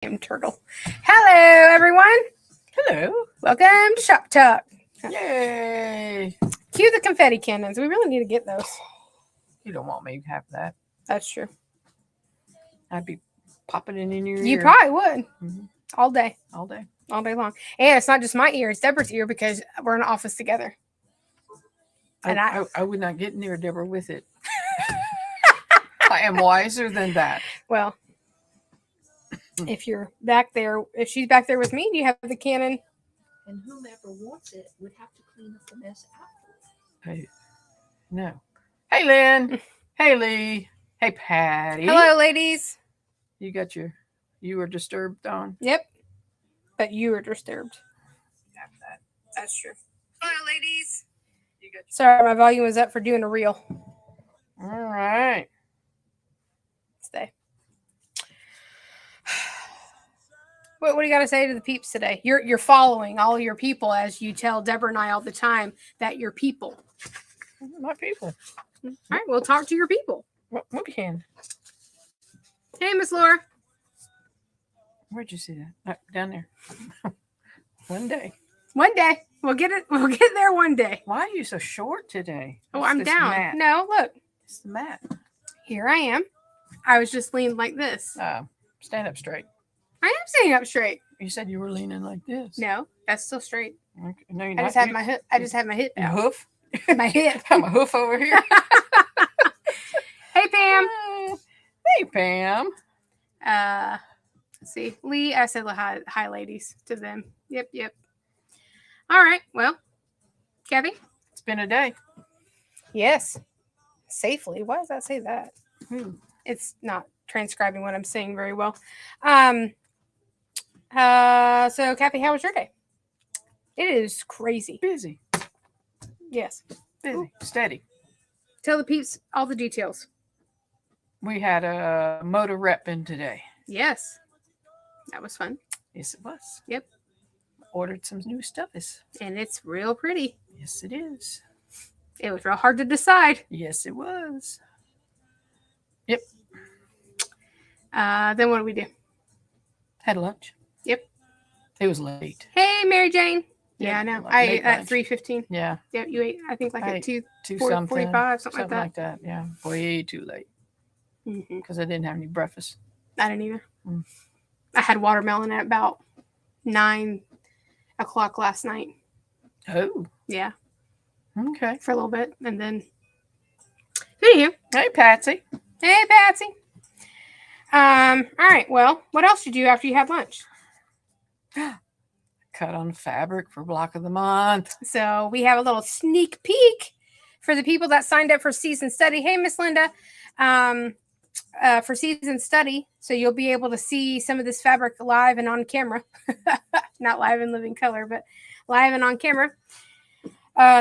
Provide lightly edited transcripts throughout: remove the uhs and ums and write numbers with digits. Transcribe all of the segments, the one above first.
Turtle. Hello, everyone. Hello. Welcome to Shop Talk. Yay. Cue the confetti cannons. We really need to get those. You don't want me to have that. That's true. I'd be popping it in your You ear. probably would. Mhm. All day. All day. All day long. And it's not just my ear, it's Deborah's ear because we're in the office together. And I would not get near Deborah with it. I am wiser than that. Well, if you're back there, if she's back there with me, do you have the cannon? And whomever wants it would have to clean up the mess afterwards. Hey, no. Hey, Lynn. Hey, Lee. Hey, Patty. Hello, ladies. You were disturbed on? Yep. But you were disturbed. That's true. Hello, ladies. Sorry, my volume was up for doing a reel. All right. Stay. What do you got to say to the peeps today? You're following all your people as you tell Deborah and I all the time that you're people. My people. All right, we'll talk to your people. What can? Hey, Miss Laura. Where'd you see that? Down there. One day. One day we'll get it. We'll get there one day. Why are you so short today? Oh, What's I'm this down. mat? No, look. It's the mat. Here I am. I was just leaning like this. Stand up straight. I am sitting up straight. You said you were leaning like this. No, that's still straight. Okay. No, you're I not. just have my hip. I just have my hip Your out. hoof. My hip. I'm a hoof over here. Hey, Pam. Hey, Pam. Let's see. Lee, I said hi, ladies, to them. Yep. All right. Well, Kathy? It's been a day. Yes. Safely. Why does that say that? Hmm. It's not transcribing what I'm saying very well. So Kathy, how was your day? It is crazy. Busy. Yes. Busy. Ooh. Steady. Tell the peeps all the details. We had a motor rep in today. Yes. That was fun. Yes, it was. Yep. Ordered some new stuffies. And it's real pretty. Yes, it is. It was real hard to decide. Yes, it was. Yep. Then what did we do? Had lunch. Yep. It was late. Hey, Mary Jane. Yeah, I know. I ate at lunch. 3:15. Yeah. Yep, you ate, I think, like at 2:45, 45, something something like like that. Yeah. Way too late. that. Because I didn't have any breakfast. I didn't either. Mm. I had watermelon at about 9 o'clock last night. Oh. Yeah, Okay. for a little bit. And then, anywho. Hey, Patsy. Hey, Patsy. All right. Well, what else did you do after you had lunch? Cut on fabric for block of the month. So we have a little sneak peek for the people that signed up for season study. Hey, Miss Linda. For season study, so you'll be able to see some of this fabric live and on camera. Not live in living color, but live and on camera.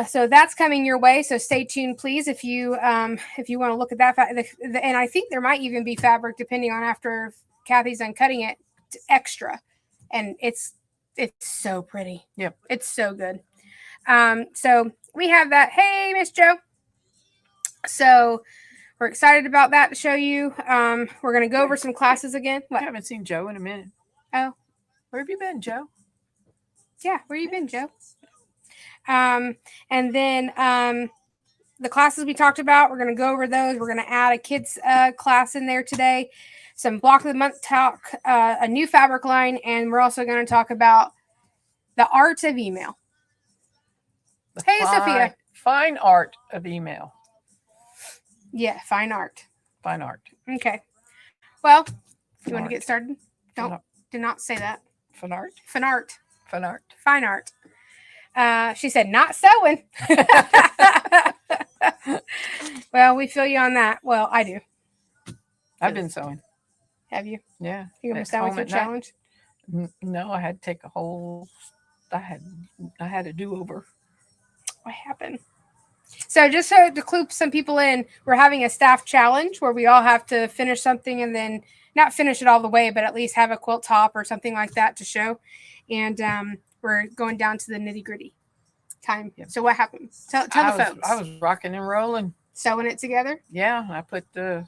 So that's coming your way. So stay tuned, please, if you want to look at that. And I think there might even be fabric, depending on after Kathy's done cutting it, extra. And it's so pretty. Yep. It's so good. So we have that. Hey, Miss Joe. So we're excited about that to show you. We're going to go over some classes again. I haven't seen Joe in a minute. Oh. Where have you been, Joe? Yeah, where you been, Joe? And then the classes we talked about, we're going to go over those. We're going to add a kids class in there today, some block of the month talk, a new fabric line, and we're also going to talk about the art of email. Hey, Sophia. Fine art of email. Yeah, fine art. Fine art. Okay. Well, you Fine want to art. get started? Do not say that. Fine art. Fine art. Fine art. Fine art. She said, not sewing. Well, we feel you on that. Well, I do. I've been sewing. Have you? Yeah. You gonna At start with home your at night. challenge? No, I had to take a whole. I had a do-over. What happened? So just so to clue some people in, we're having a staff challenge where we all have to finish something and then not finish it all the way, but at least have a quilt top or something like that to show. And we're going down to the nitty-gritty time. Yep. So what happened? Tell the folks. I was rocking and rolling. Sewing it together? Yeah, I put the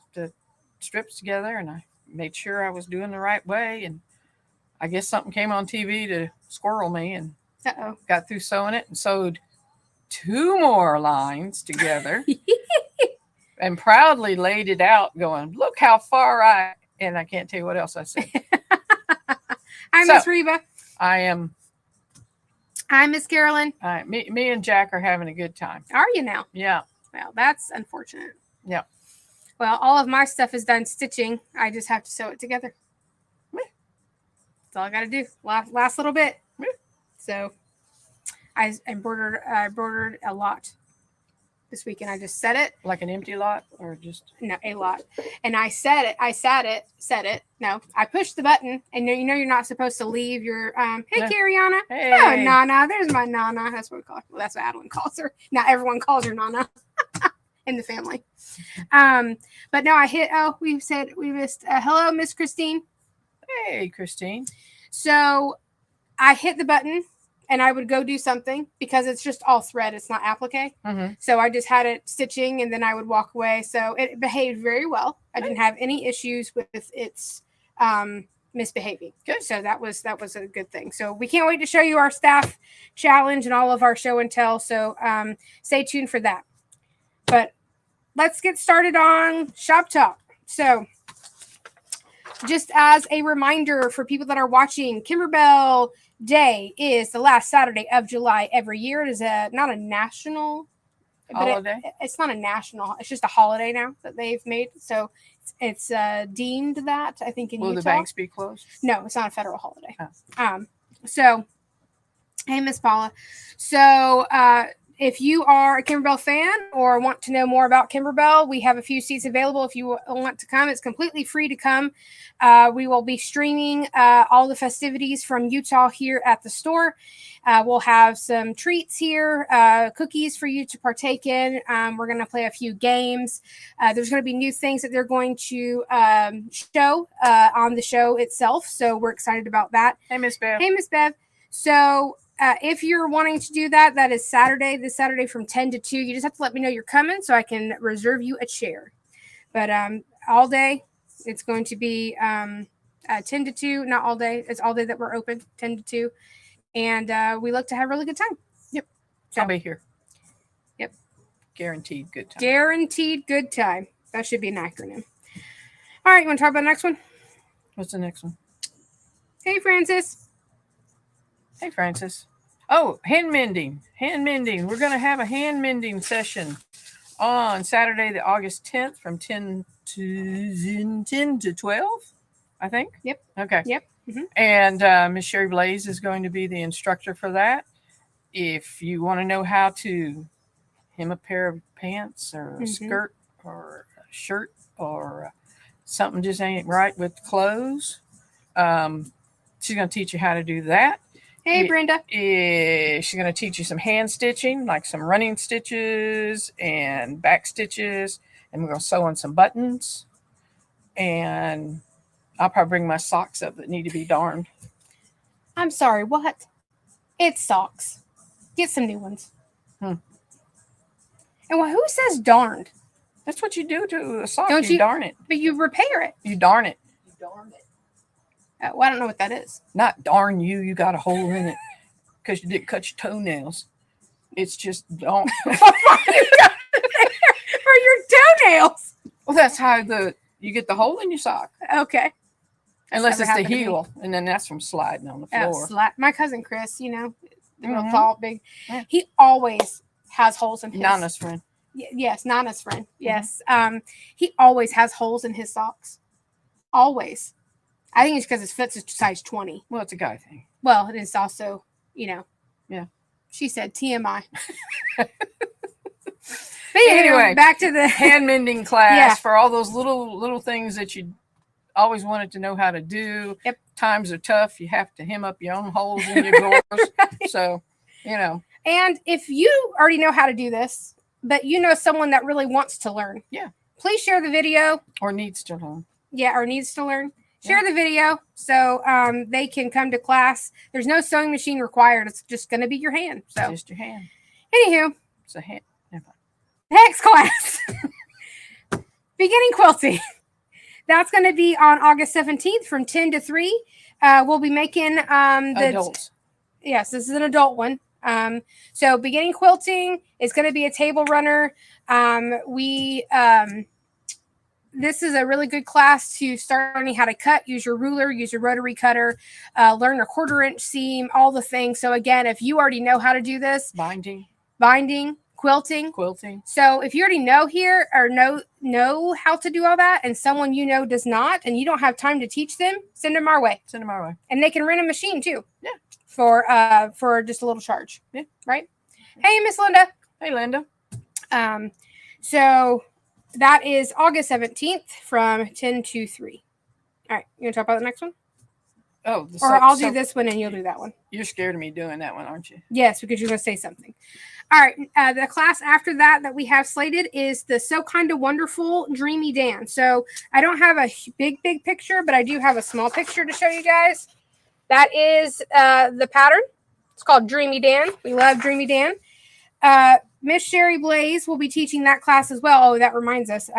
strips together and I made sure I was doing the right way and I guess something came on TV to squirrel me and Uh-oh. got through sewing it and sewed 2 more lines together and proudly laid it out going, look how far and I can't tell you what else I said. Hi, So- Miss Reba. I'm Hi, Miss Carolyn. me and Jack are having a good time. Are you now? Yeah. Well, that's unfortunate. Yeah. Well, all of my stuff is done stitching. I just have to sew it together. Meh. That's all I got to do. Last little bit. Meh. So I embroidered a lot this weekend. I just set it. Like an empty lot or just No, a lot. And I set it. No, I pushed the button, and you know you're not supposed to leave your hey Yeah. Cariana. hey. Oh, Nana. There's my Nana. That's what we call her. Well, that's what Adeline calls her. Now everyone calls her Nana in the family. But no, I hit. Oh, we missed. Hello, Miss Christine. Hey, Christine. So I hit the button, and I would go do something because it's just all thread. It's not applique. Mm-hmm. So I just had it stitching, and then I would walk away. So it behaved very well. I didn't have any issues with its misbehaving. Good. So that was a good thing. So we can't wait to show you our staff challenge and all of our show and tell. So stay tuned for that. But let's get started on Shop Talk. So just as a reminder for people that are watching, Kimberbell Day is the last Saturday of July every year. It is not a national Holiday. It's not a national. It's just a holiday now that they've made. So it's deemed that, I think, in Will Utah. the banks be closed? No, it's not a federal holiday. Oh. So, hey, Miss Paula. So, if you are a Kimberbell fan or want to know more about Kimberbell, we have a few seats available. If you want to come, it's completely free to come. We will be streaming all the festivities from Utah here at the store. We'll have some treats here, cookies for you to partake in. We're going to play a few games. There's going to be new things that they're going to show on the show itself. So we're excited about that. Hey, Miss Bev. Hey, Miss Bev. So if you're wanting to do that, that is this Saturday from 10 to 2. You just have to let me know you're coming so I can reserve you a chair. But all day, it's going to be 10 to 2. Not all day. It's all day that we're open, 10 to 2. And we look to have a really good time. Yep. So, I'll be here. Yep. Guaranteed good time. Guaranteed good time. That should be an acronym. All right, you want to talk about the next one? What's the next one? Hey, Francis. Hey, Francis. Oh, hand mending. Hand mending. We're going to have a hand mending session on Saturday, the August 10th from 10 to 12, I think. Yep. Okay. Yep. Mhm. And Miss Sherry Blaze is going to be the instructor for that. If you want to know how to hem a pair of pants or a Mhm. skirt or a shirt or something just ain't right with clothes, she's going to teach you how to do that. Hey, Yeah. Brenda. She's going to teach you some hand stitching, like some running stitches and back stitches. And we're going to sew on some buttons. And I'll probably bring my socks up that need to be darned. I'm sorry, what? It's socks. Get some new ones. Hmm. And who says darned? That's what you do to a sock. Don't You you- darn it. But you repair it. You darn it. You darn it. Well, I don't know what that is. Not darn you. You got a hole in it because you didn't cut your toenails. It's just darn. For your toenails. Well, that's how you get the hole in your sock. Okay. Unless never it's the happened to me. heel. And then that's from sliding on the floor. My cousin Chris, the real Mhm. tall, big, Yeah. he always has holes in his. Nana's friend. Yes, Nana's friend. Yes. He always has holes in his socks. Always. I think it's because his foot's a size 20. Well, it's a guy thing. Well, it is also, Yeah. She said TMI. But Anyway, back to the Hand mending class Yeah. for all those little things that you always wanted to know how to do. Yep. Times are tough. You have to hem up your own holes in your drawers. So, And if you already know how to do this, but you know someone that really wants to learn, Yeah. please share the video. or needs to learn. Yeah, or needs to learn. Share the video so they can come to class. There's no sewing machine required. It's just going to be your hand. So, Just your hand. anywho, It's a hand. next class, beginning quilting. That's going to be on August 17th from 10 to 3. we'll be making the Adults. yes, this is an adult one. So beginning quilting is going to be a table runner. This is a really good class to start learning how to cut, use your ruler, use your rotary cutter, learn a 1/4 inch seam, all the things. So again, if you already know how to do this, binding, quilting. So if you already know here or know how to do all that, and someone you know does not, and you don't have time to teach them, send them our way. And they can rent a machine too. Yeah. For just a little charge. Yeah. Right. Hey, Miss Linda. Hey, Linda. So that is August 17th from 10 to 3. All right. You want to talk about the next one? Oh, Or I'll do this one and you'll do that one. You're scared of me doing that one, aren't you? Yes, because you're going to say something. All right. The class after that we have slated is the So Kind of Wonderful Dreamy Dan. So I don't have a big picture, but I do have a small picture to show you guys. That is the pattern. It's called Dreamy Dan. We love Dreamy Dan. Miss Sherry Blaze will be teaching that class as well. Oh, that reminds us.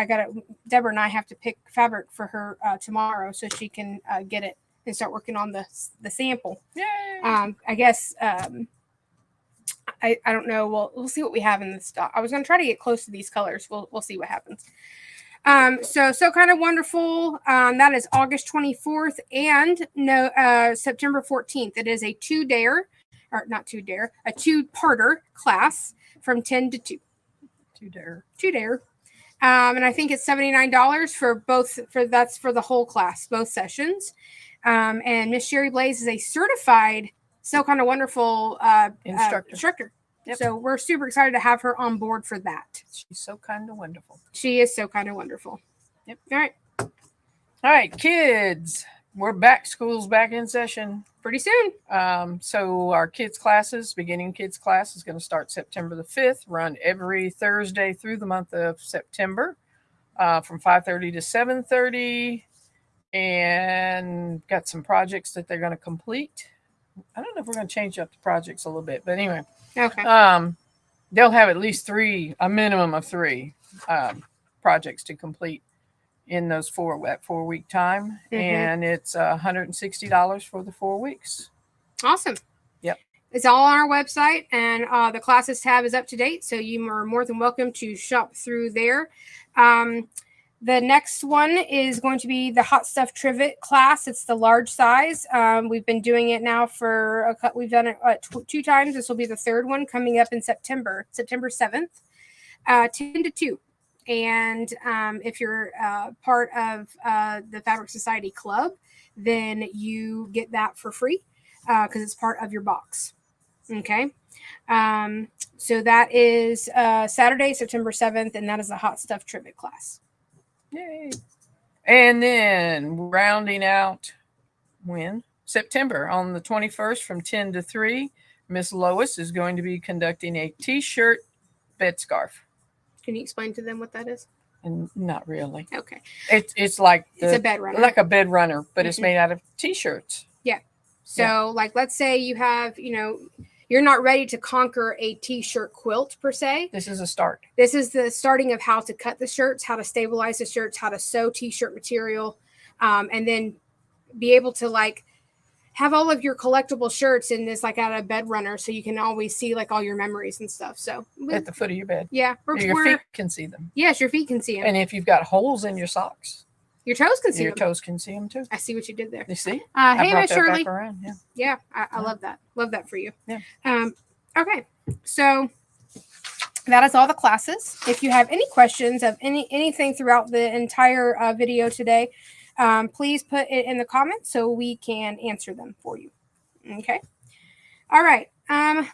Deborah and I have to pick fabric for her tomorrow so she can get it and start working on the sample. Yay! I guess I don't know. We'll see what we have in the stock. I was going to try to get close to these colors. We'll see what happens. So Kind of Wonderful. That is August 24th and September 14th. It is a two-parter class from 10 to 2. Two-dare. And I think it's $79 for both. That's for the whole class, both sessions. And Miss Sherry Blaze is a certified So Kind of Wonderful instructor. Yep. So we're super excited to have her on board for that. She's so kind of wonderful. She is so kind of wonderful. Yep. All right, kids. We're back. School's back in session pretty soon. So our beginning kids class is going to start September the 5th, run every Thursday through the month of September from 5:30 to 7:30. And got some projects that they're going to complete. I don't know if we're going to change up the projects a little bit, but anyway. Okay. They'll have at least a minimum of 3 projects to complete in those 4-week time. Mm-hmm. And it's $160 for the 4 weeks. Awesome. Yep. It's all on our website, and the classes tab is up to date. So you are more than welcome to shop through there. The next one is going to be the Hot Stuff Trivet class. It's the large size. We've been doing it now we've done it 2 times. This will be the 3rd one coming up in September 7th, 10 to 2. And if you're part of the Fabric Society Club, then you get that for free because it's part of your box. Okay. So that is Saturday, September 7th, and that is the Hot Stuff Trivet class. Yay. And then rounding out September on the 21st from 10 to 3, Miss Lois is going to be conducting a t-shirt bed scarf. Can you explain to them what that is? And not really. Okay. It's like it's a bed runner. Like a bed runner, but it's made out of t-shirts. Yeah. So like let's say you have, you're not ready to conquer a t-shirt quilt per se. This is a start. This is the starting of how to cut the shirts, how to stabilize the shirts, how to sew t-shirt material, and then be able to have all of your collectible shirts in this at a bed runner, so you can always see all your memories and stuff. So at the foot of your bed. Yeah. Your feet can see them. Yes, your feet can see them. And if you've got holes in your socks, your toes can see them. Your toes can see them too. I see what you did there. You see? Hey, Miss Shirley. Yeah. I love that. Love that for you. Yeah. Okay. So that is all the classes. If you have any questions of anything throughout the entire video today, please put it in the comments so we can answer them for you. Okay. All right.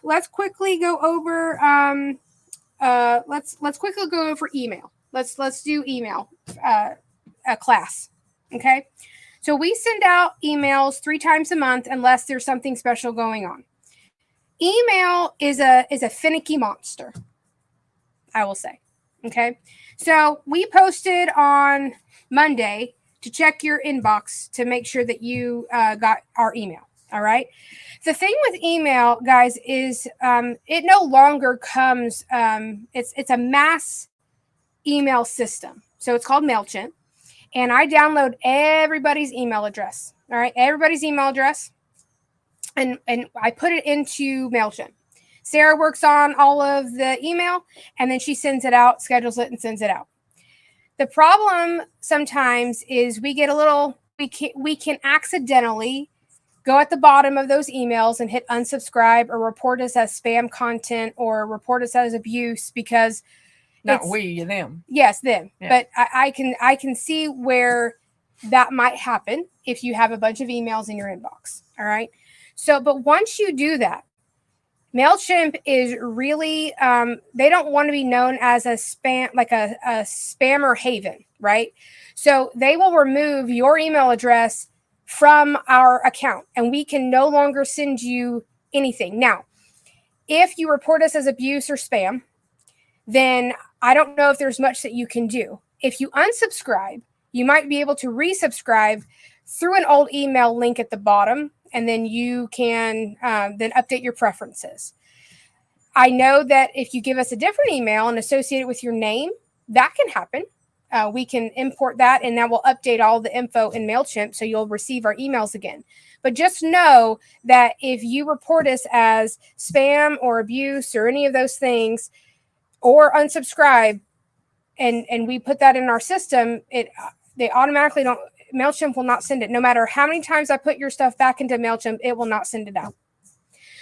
Let's quickly go over. Let's quickly go over email. Let's do email. A class. Okay. So we send out emails 3 times a month unless there's something special going on. Email is a finicky monster, I will say. Okay. So we posted on Monday to check your inbox to make sure that you got our email. All right. The thing with email, guys, is it no longer comes. It's a mass email system. So it's called MailChimp. And I download everybody's email address. All right, everybody's email address, and I put it into MailChimp. Sarah works on all of the email, and then she sends it out, schedules it, and sends it out. The problem sometimes is we get a little, we can accidentally go at the bottom of those emails and hit unsubscribe or report us as spam content or report us as abuse because Not we, them. Yes, them. Yeah. But I can see where that might happen if you have a bunch of emails in your inbox. All right. So, but once you do that, MailChimp is really, they don't want to be known as a spam, like a spammer haven, right? So they will remove your email address from our account and we can no longer send you anything. Now, if you report us as abuse or spam, then I don't know if there's much that you can do. If you unsubscribe, you might be able to resubscribe through an old email link at the bottom, and then you can then update your preferences. I know that if you give us a different email and associate it with your name, that can happen. We can import that, and that will update all the info in MailChimp, so you'll receive our emails again. But just know that if you report us as spam or abuse or any of those things, or unsubscribe, and we put that in our system, they automatically don't. MailChimp will not send it. No matter how many times I put your stuff back into MailChimp, it will not send it out.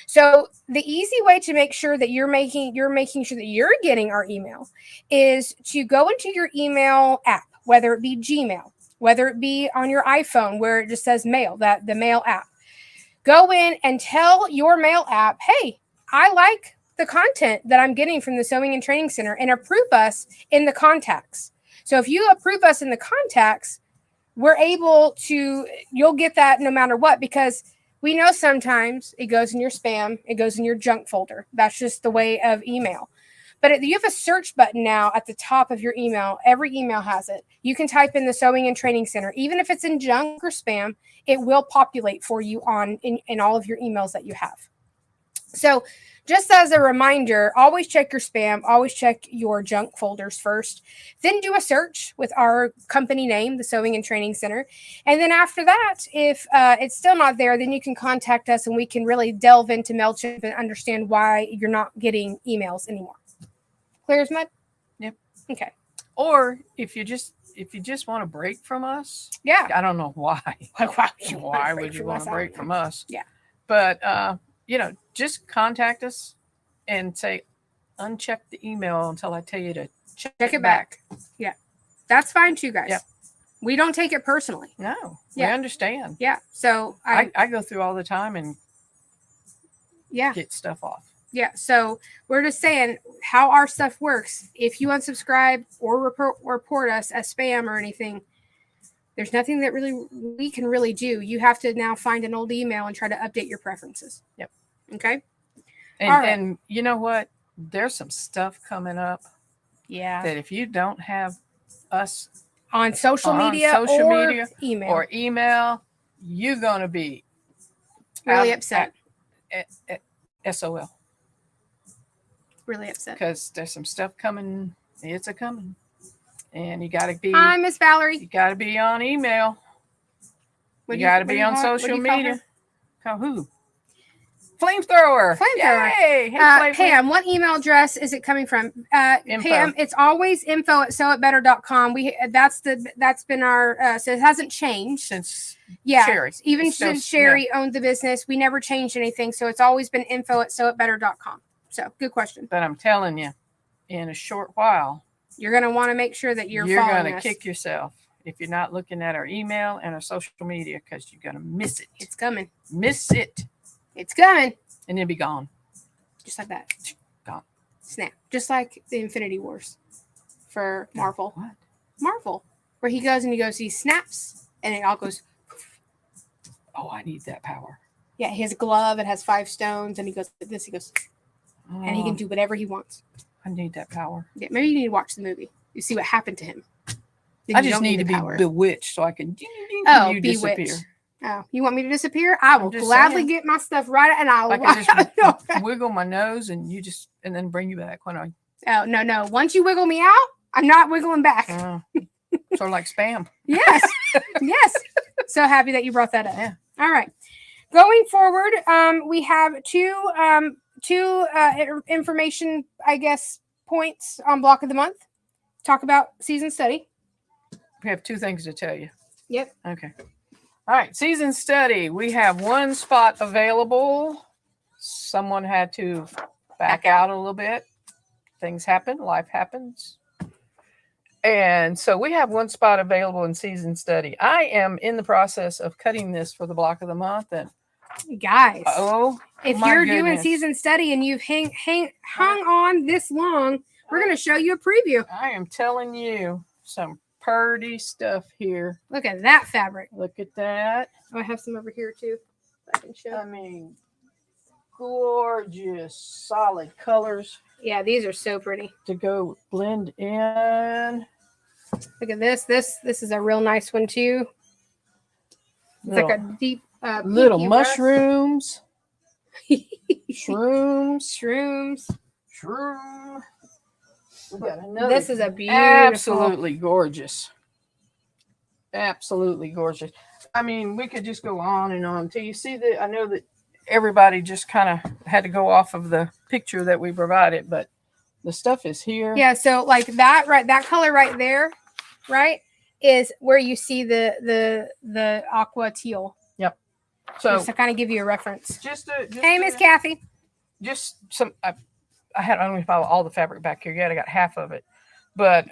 So the easy way to make sure that you're making sure that you're getting our email is to go into your email app, whether it be Gmail, whether it be on your iPhone where it just says Mail, that the Mail app. Go in and tell your Mail app, hey, I like the content that I'm getting from the Sewing and Training Center, and approve us in the contacts. So if you approve us in the contacts, we're able to, you'll get that no matter what, because we know sometimes it goes in your spam, it goes in your junk folder. That's just the way of email. But you have a search button now at the top of your email. Every email has it. You can type in the Sewing and Training Center. Even if it's in junk or spam, it will populate for you in all of your emails that you have. So just as a reminder, always check your spam, always check your junk folders first, then do a search with our company name, the Sewing and Training Center. And then after that, if it's still not there, then you can contact us and we can really delve into MailChimp and understand why you're not getting emails anymore. Clear as mud? Yep. Okay. Or if you just want a break from us, Yeah. I don't know why. Like, Why would you want a break from us? Yeah. But just contact us and say, uncheck the email until I tell you to check it back. Yeah. That's fine too, guys. Yep. We don't take it personally. No, Yeah. we understand. Yeah. So I go through all the time and yeah. get stuff off. Yeah. So we're just saying how our stuff works. If you unsubscribe or report us as spam or anything, there's nothing that we can really do. You have to now find an old email and try to update your preferences. Yep. Okay. And, All right. and you know what? There's some stuff coming up Yeah. that if you don't have us On social on media social or media email. or email, you're going to be Really out upset. at SOL, Really upset. because there's some stuff coming. It's a coming. And you got to be Hi, Miss Valerie. on email. What You do got to what be do you on call- what do social you call media. her? Call who? Flamethrower. Flamethrower. Yay. Hey, Pam, what email address is it coming from? Info. Pam, it's always info@sewitbetter.com. That's been our so it hasn't changed. Since Yeah. Sherry. Even It's still- since Sherry owned the business, we never changed anything. So it's always been info@sewitbetter.com. So good question. But I'm telling you, in a short while, You're going to want to make sure that you're going following to us. kick yourself if you're not looking at our email and our social media, because you're going to miss it. It's coming. Miss it. It's coming. And then be gone. Just like that. Gone. Snap. Just like the Infinity Wars for Marvel. What? Marvel. Where he snaps, and it all goes. Oh, I need that power. Yeah, his glove, it has 5 stones, and he goes like this. He goes, and he can Oh, do whatever he wants. I need that power. Yeah, maybe you need to watch the movie. You see what happened to him. Then I you just don't need to the be power. bewitched so I can Oh, you bewitched. disappear. Oh, you want me to disappear? I will just gladly saying. get my stuff right, and I will. I can just wiggle my nose and then bring you back when I Oh no! Once you wiggle me out, I'm not wiggling back. sort of like spam. Yes, yes. So happy that you brought that up. Yeah. All right. Going forward, we have two information, I guess, points on block of the month. Talk about season study. We have 2 things to tell you. Yep. Okay. All right. Season study. We have 1 spot available. Someone had to back out a little bit. Things happen. Life happens. And so we have 1 spot available in season study. I am in the process of cutting this for the block of the month. And Guys, if my you're doing goodness. season study and you've hung on this long, we're going to show you a preview. I am telling you some pretty stuff here. Look at that fabric. Look at that. Oh, I have some over here too. I can show. I mean, gorgeous, solid colors Yeah, these are so pretty. to go blend in. Look at this. This is a real nice one too. It's like a deep little pinky mushrooms, rust. shrooms, Shrooms. We got another. This is a beautiful. Absolutely gorgeous. Absolutely gorgeous. I mean, we could just go on and on till you see that. I know that everybody just kind of had to go off of the picture that we provided, but the stuff is here. Yeah, so like that, right? That color right there, right, is where you see the aqua teal. So Just to kind of give you a reference. Hey, Miss a- Kathy. just some. I don't have all the fabric back here yet. I got half of it, but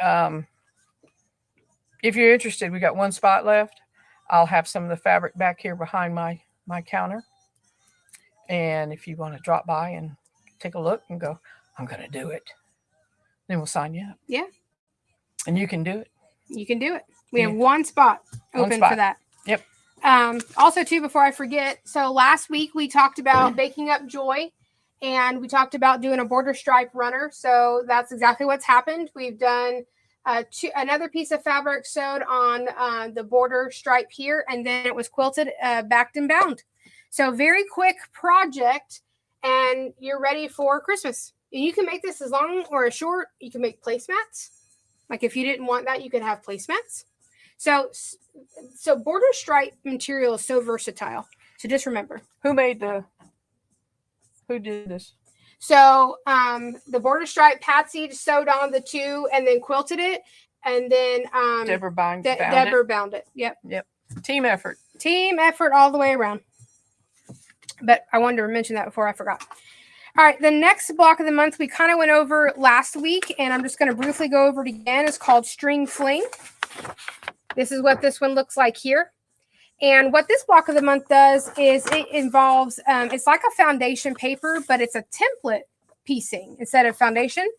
if you're interested, we got 1 spot left. I'll have some of the fabric back here behind my counter, and if you want to drop by and take a look and go, I'm going to do it, then we'll sign you up. Yeah. And you can do it. You can do it. We Yeah. have 1 spot One open spot. for that. Yep. Also, too, before I forget, so last week we talked about baking up joy, and we talked about doing a border stripe runner. So that's exactly what's happened. We've done another piece of fabric sewed on the border stripe here, and then it was quilted, backed and bound. So very quick project, and you're ready for Christmas. And you can make this as long or as short. You can make placemats. Like if you didn't want that, you could have placemats. So border stripe material is so versatile. So just remember. Who did this? So the border stripe, Patsy just sewed on the 2 and then quilted it, and then Deborah bound Deborah bound it. Yep. Team effort. Team effort all the way around. But I wanted to mention that before I forgot. All right, the next block of the month we kind of went over last week, and I'm just going to briefly go over it again. It's called String Fling. This is what this one looks like here. And what this block of the month does is it involves, it's like a foundation paper, but it's a template piecing instead of foundation.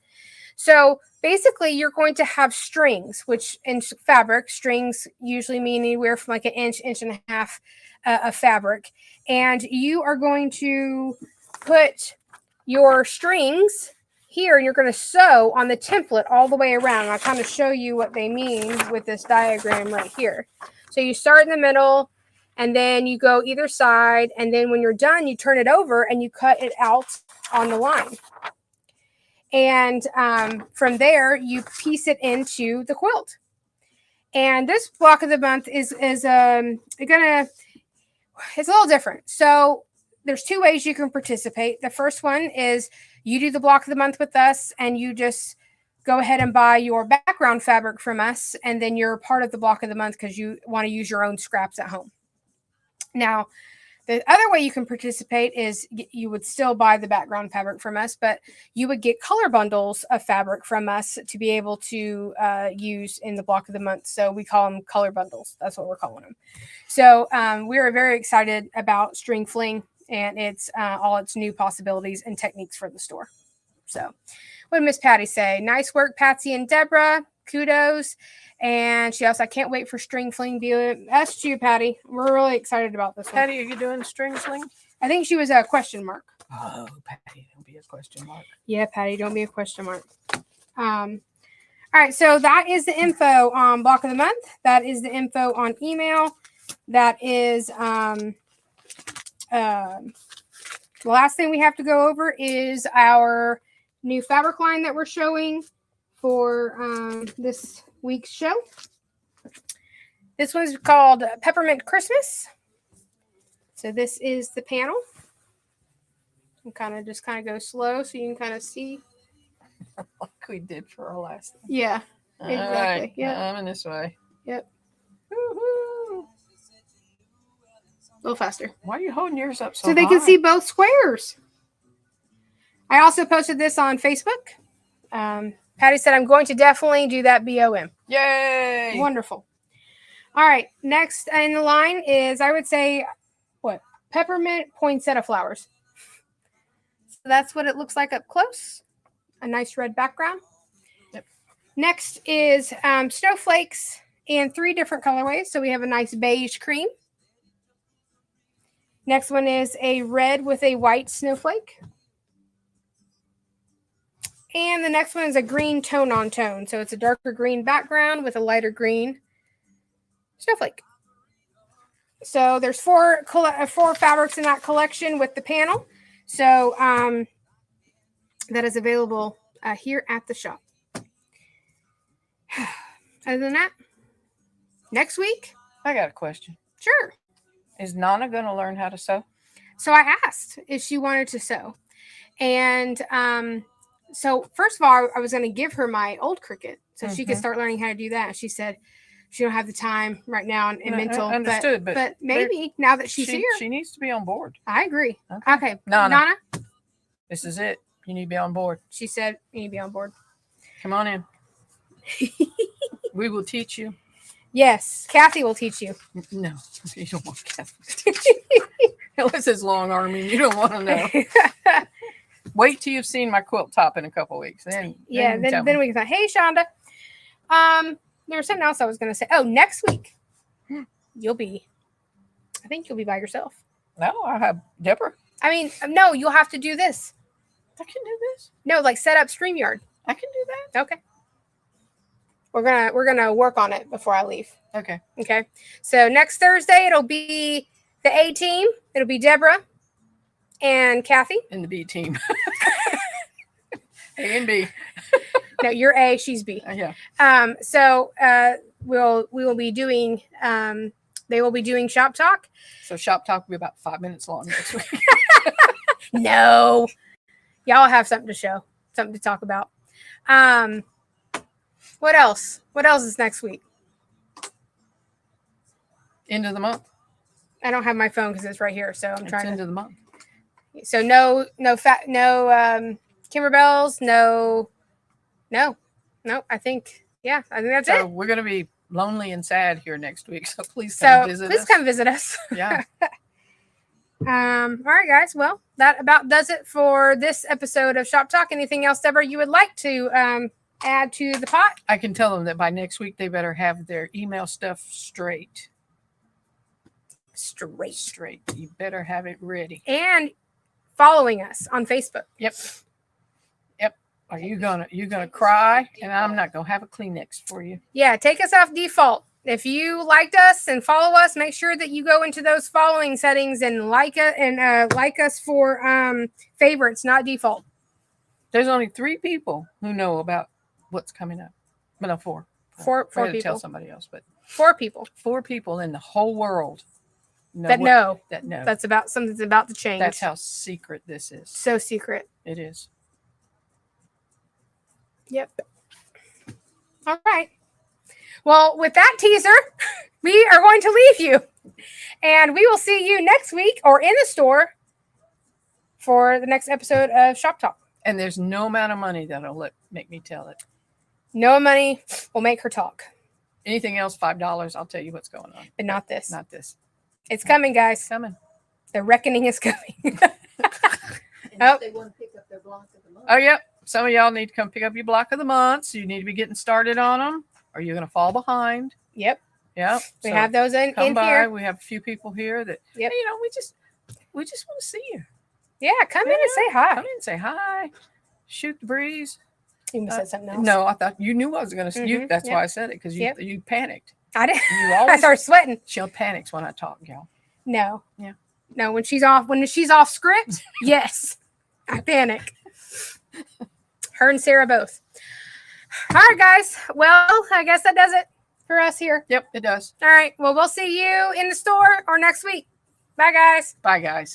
So basically you're going to have strings, which in fabric, strings usually mean anywhere from like an inch and a half of fabric. And you are going to put your strings here, and you're going to sew on the template all the way around. I'll kind of show you what they mean with this diagram right here. So you start in the middle, and then you go either side, and then when you're done, you turn it over and you cut it out on the line. And from there, you piece it into the quilt. And this block of the month is it's a little different. So there's 2 ways you can participate. The first one is you do the block of the month with us, and you just go ahead and buy your background fabric from us, and then you're part of the block of the month because you want to use your own scraps at home. Now, the other way you can participate is you would still buy the background fabric from us, but you would get color bundles of fabric from us to be able to use in the block of the month. So we call them color bundles. That's what we're calling them. So we are very excited about String Fling and its all its new possibilities and techniques for the store. So what did Miss Patty say? Nice work, Patsy and Deborah. Kudos. And she also, I can't wait for String Fling view. That's you, Patty. We're really excited about this one. Patty, are you doing string fling? I think she was a question mark. Oh, Patty, don't be a question mark. Yeah, Patty, don't be a question mark. All right, so that is the info on block of the month. That is the info on email. That is the last thing we have to go over is our new fabric line that we're showing for this week's show. This one's called Peppermint Christmas. So this is the panel. And kind of go slow so you can kind of see. Like we did for our last one. Yeah. All Exactly, right, yeah. coming this way. Yep. Woo-hoo. A little faster. Why are you holding yours up so So they can high? see both squares. I also posted this on Facebook. Patty said, I'm going to definitely do that BOM. Yay! Wonderful. All right. Next in the line is, I would say, what? Peppermint poinsettia flowers. So that's what it looks like up close. A nice red background. Yep. Next is snowflakes in 3 different colorways. So we have a nice beige cream. Next one is a red with a white snowflake. And the next one is a green tone on tone. So it's a darker green background with a lighter green snowflake. So there's 4 fabrics in that collection with the panel. So that is available here at the shop. Other than that, next week, I got a question. sure. Is Nana going to learn how to sew? So I asked if she wanted to sew. And so first of all, I was going to give her my old Cricut so she could Mhm. start learning how to do that. She said she don't have the time right now and No, mental. understood, but maybe now that she's here, She needs to be on board. I agree. Okay. Okay. Nana. Nana, This is it. You need to be on board. she said you need to be on board. Come on in. We will teach you. Yes. Kathy will teach you. No, you don't want Kathy to teach you. Unless it's long arming, you don't want to know. Wait till you've seen my quilt top in a couple weeks. Then Yeah, you can tell then me. we can say, hey, Shonda. There was something else I was going to say. Oh, next week, I think you'll be by yourself. No, I have Deborah. I mean, no, you'll have to do this. I can do this. No, like set up StreamYard. I can do that. Okay. We're gonna work on it before I leave. Okay. Okay. So next Thursday it'll be the A team. It'll be Deborah and Kathy. In the B team. A and B. No, you're A, she's B. Yeah. So we will be doing they will be doing shop talk. So shop talk will be about 5 minutes long next week. No. Y'all have something to show, something to talk about. What else? What else is next week? End of the month. I don't have my phone because it's right here, so I'm It's trying end to. of the month. So no Kimberbells, no. I think that's So it. we're going to be lonely and sad here next week. So please So come visit please us. come visit us. Yeah. All right, guys. Well, that about does it for this episode of Shop Talk. Anything else, Deborah, you would like to add to the pot? I can tell them that by next week they better have their email stuff straight. Straight. You better have it ready. And following us on Facebook. Yep. Are you gonna cry? And I'm not gonna have a Kleenex for you. Yeah, take us off default. If you liked us and follow us, make sure that you go into those following settings and like us for favorites, not default. There's only 3 people who know about what's coming up. Well, no, 4. Four I had to people. tell somebody else, but 4 people 4 people in the whole world that what- know that know. that's about something's about to change. That's how secret this is. So secret. It is. Yep. All right. Well, with that teaser, we are going to leave you. And we will see you next week or in the store for the next episode of Shop Talk. And there's no amount of money that'll make me tell it. No money will make her talk, Anything else, $5, I'll tell you what's going on. but not this. Not this. It's coming, guys. It's coming. The reckoning is coming. And Oh. if they want to pick up their block of the month. Oh, yep. Some of y'all need to come pick up your block of the month. So you need to be getting started on them, or you're going to fall behind. Yep. Yeah. We have those in come by. here. We have a few people here that, Yep. hey, we just want to see you. Yeah, come in and say hi. Come in and say hi. Shoot the breeze. You must have said something else. No, I thought you knew I was going to. Mhm, That's yep. why I said it, because Yep. you panicked. I did. You I always started sweating. she panics when I talk, y'all. No. Yeah. No, when she's off script, yes. I panic. Her and Sarah both. All right, guys. Well, I guess that does it. for us here. Yep, it does. All right. Well, we'll see you in the store or next week. Bye, guys. Bye, guys.